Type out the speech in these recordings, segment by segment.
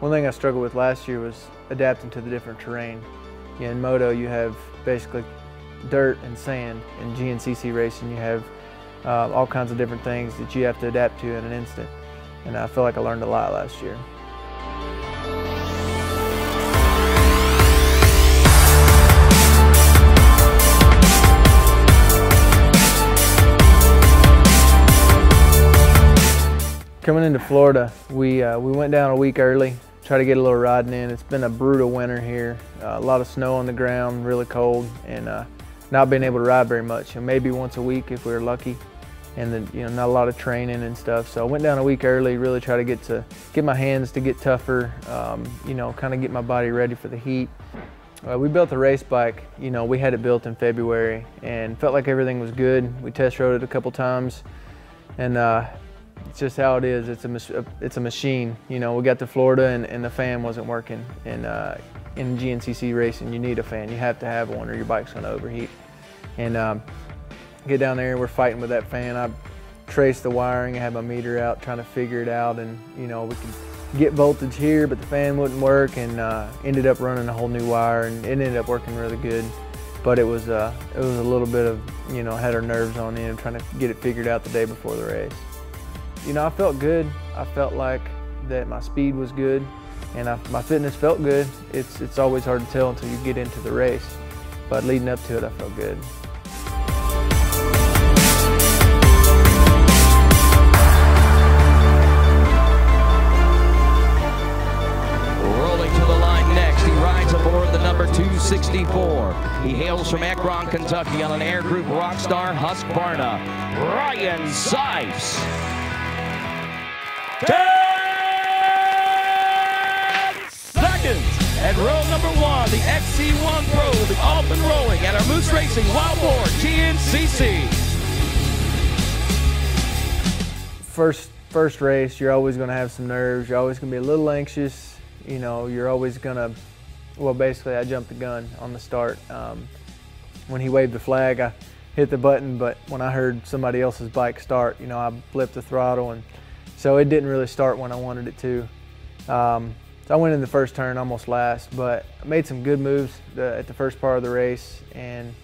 One thing I struggled with last year was adapting to the different terrain. In moto, you have basically dirt and sand. In GNCC racing, you have all kinds of different things that you have to adapt to in an instant. And I feel like I learned a lot last year. Coming into Florida, we went down a week early, try to get a little riding in. It's been a brutal winter here, a lot of snow on the ground, really cold, and not being able to ride very much. And maybe once a week if we were lucky, and then not a lot of training and stuff. So I went down a week early, really try to get my hands to get tougher, kind of get my body ready for the heat. We built the race bike. We had it built in February and felt like everything was good. We test rode it a couple times, and it's just how it is. It's a machine. We got to Florida and the fan wasn't working. And in GNCC racing, you need a fan. You have to have one or your bike's going to overheat. And get down there, we're fighting with that fan. I traced the wiring, I had my meter out, trying to figure it out, and we could get voltage here, but the fan wouldn't work, and ended up running a whole new wire, and it ended up working really good. But it was a little bit of had our nerves on end, trying to get it figured out the day before the race. I felt good. I felt like that my speed was good, and my fitness felt good. It's always hard to tell until you get into the race, but leading up to it, I felt good. Rolling to the line next, he rides aboard the number 264. He hails from Akron, Kentucky on an Air Group Rockstar Husqvarna, Ryan Seifs. 10 seconds at row number 1, the XC1 Pro will be off and rolling at our Moose Racing Wild Boar GNCC. First race, you're always going to have some nerves. You're always going to be a little anxious. You're always going to, well, basically I jumped the gun on the start. When he waved the flag, I hit the button, but when I heard somebody else's bike start, I flipped the throttle, and so it didn't really start when I wanted it to. So I went in the first turn almost last, but I made some good moves at the first part of the race, and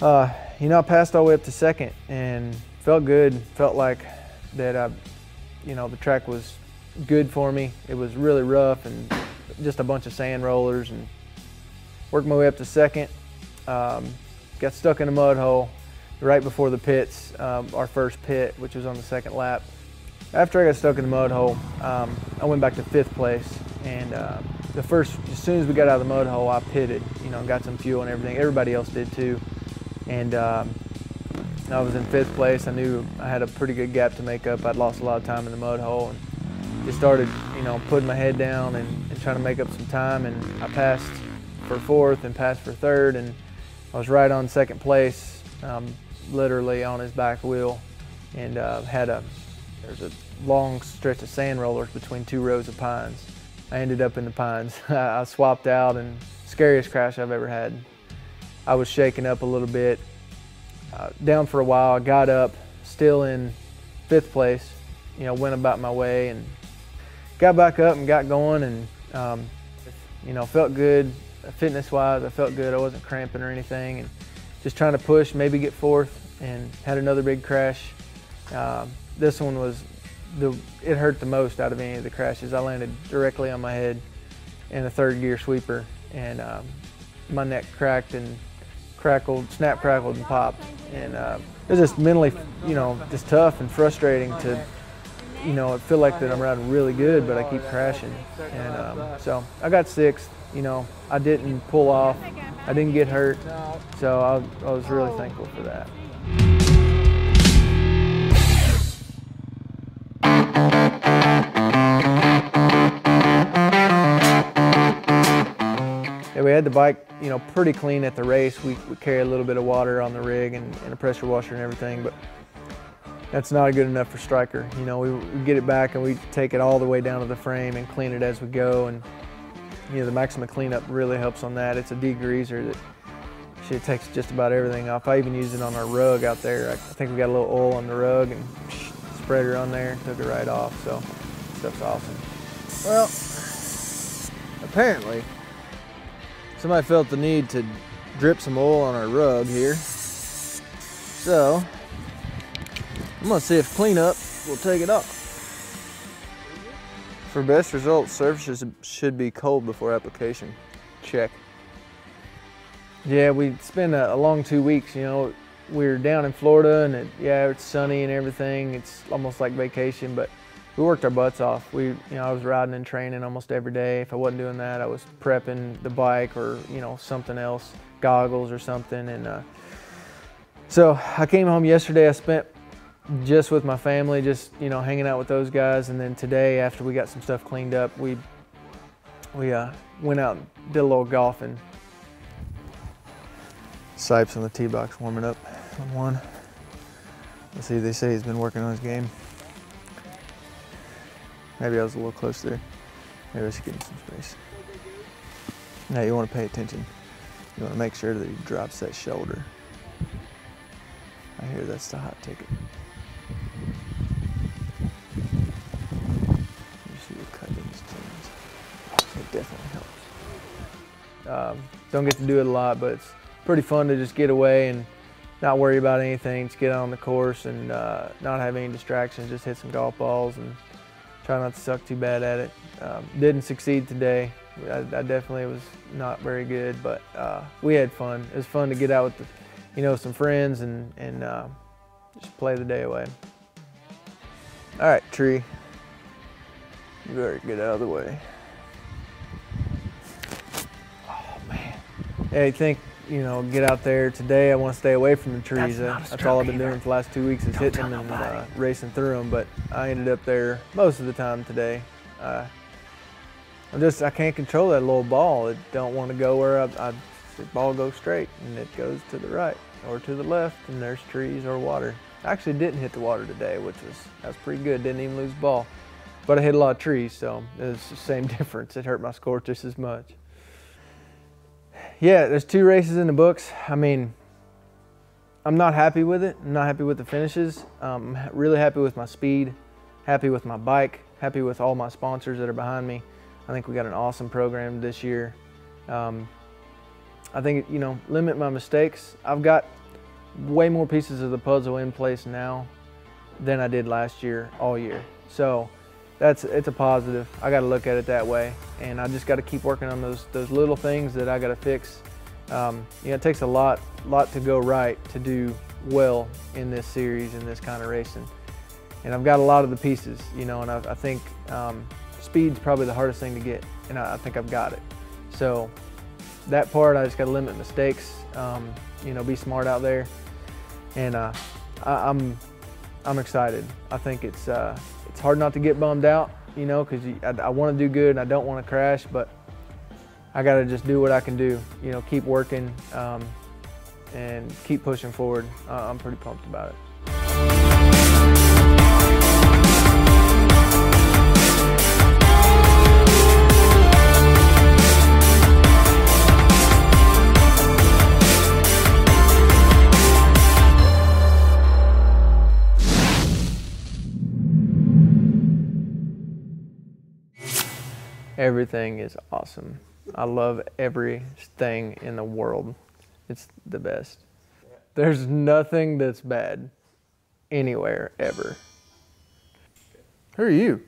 I passed all the way up to second and felt good. Felt like that the track was good for me. It was really rough and just a bunch of sand rollers, and worked my way up to second. Got stuck in a mud hole right before the pits, our first pit, which was on the second lap. After I got stuck in the mud hole, I went back to 5th place, and as soon as we got out of the mud hole, I pitted, got some fuel and everything. Everybody else did too, and I was in 5th place. I knew I had a pretty good gap to make up. I'd lost a lot of time in the mud hole, and just started, putting my head down and trying to make up some time, and I passed for 4th and passed for 3rd, and I was right on 2nd place, literally on his back wheel, and there's a long stretch of sand rollers between 2 rows of pines. I ended up in the pines. I swapped out, and scariest crash I've ever had. I was shaken up a little bit, down for a while. I got up, still in 5th place, went about my way, and got back up and got going, and felt good fitness-wise. I felt good. I wasn't cramping or anything, and just trying to push, maybe get 4th, and had another big crash. This one it hurt the most out of any of the crashes. I landed directly on my head in a 3rd gear sweeper, and my neck cracked and snap, crackled, and popped. And it was just mentally, just tough and frustrating to, I feel like that I'm riding really good, but I keep crashing. And so I got 6th. I didn't pull off. I didn't get hurt, so I was really thankful for that. Yeah, we had the bike, pretty clean at the race. We carry a little bit of water on the rig and a pressure washer and everything, but that's not good enough for Striker. We get it back and we take it all the way down to the frame and clean it as we go. And the Maxima cleanup really helps on that. It's a degreaser that it takes just about everything off. I even used it on our rug out there. I think we got a little oil on the rug and spread it on there, took it right off. So stuff's awesome. Well, apparently, somebody felt the need to drip some oil on our rug here. So, I'm gonna see if cleanup will take it off. For best results, surfaces should be cold before application. Check. Yeah, we spent a long 2 weeks, you know. We're down in Florida and it's sunny and everything. It's almost like vacation, but we worked our butts off. I was riding and training almost every day. If I wasn't doing that, I was prepping the bike or, something else, goggles or something. And so I came home yesterday. I spent just with my family, just, hanging out with those guys. And then today, after we got some stuff cleaned up, we went out and did a little golfing. Sipes on the tee box warming up on one. Let's see, they say he's been working on his game. Maybe I was a little close there. Maybe I should give him some space. Now you want to pay attention. You want to make sure that he drops that shoulder. I hear that's the hot ticket. You see the cut in his jeans. It definitely helps. Don't get to do it a lot, but it's pretty fun to just get away and not worry about anything. Just get on the course and not have any distractions. Just hit some golf balls and try not to suck too bad at it. Didn't succeed today. I definitely was not very good, but we had fun. It was fun to get out with some friends and just play the day away. All right, tree. You better get out of the way. Oh man. Hey, get out there today. I want to stay away from the trees. That's all I've been doing for the last 2 weeks is hitting them and racing through them. But I ended up there most of the time today. I can't control that little ball. It don't want to go where the ball goes straight and it goes to the right or to the left and there's trees or water. I actually didn't hit the water today, that was pretty good. Didn't even lose the ball. But I hit a lot of trees, so it was the same difference. It hurt my score just as much. Yeah, there's 2 races in the books. I mean, I'm not happy with it. I'm not happy with the finishes. I'm really happy with my speed, happy with my bike, happy with all my sponsors that are behind me. I think we got an awesome program this year. I think, limit my mistakes. I've got way more pieces of the puzzle in place now than I did last year, all year. So it's a positive. I got to look at it that way, and I just got to keep working on those little things that I got to fix. It takes a lot to go right to do well in this series, in this kind of racing. And I've got a lot of the pieces, and I think speed's probably the hardest thing to get, and I think I've got it. So that part, I just got to limit mistakes, be smart out there, and I'm excited. I think it's hard not to get bummed out, because I want to do good and I don't want to crash, but I got to just do what I can do, keep working and keep pushing forward. I'm pretty pumped about it. Everything is awesome. I love everything in the world. It's the best. There's nothing that's bad anywhere, ever. Who are you?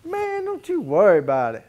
Man, don't you worry about it.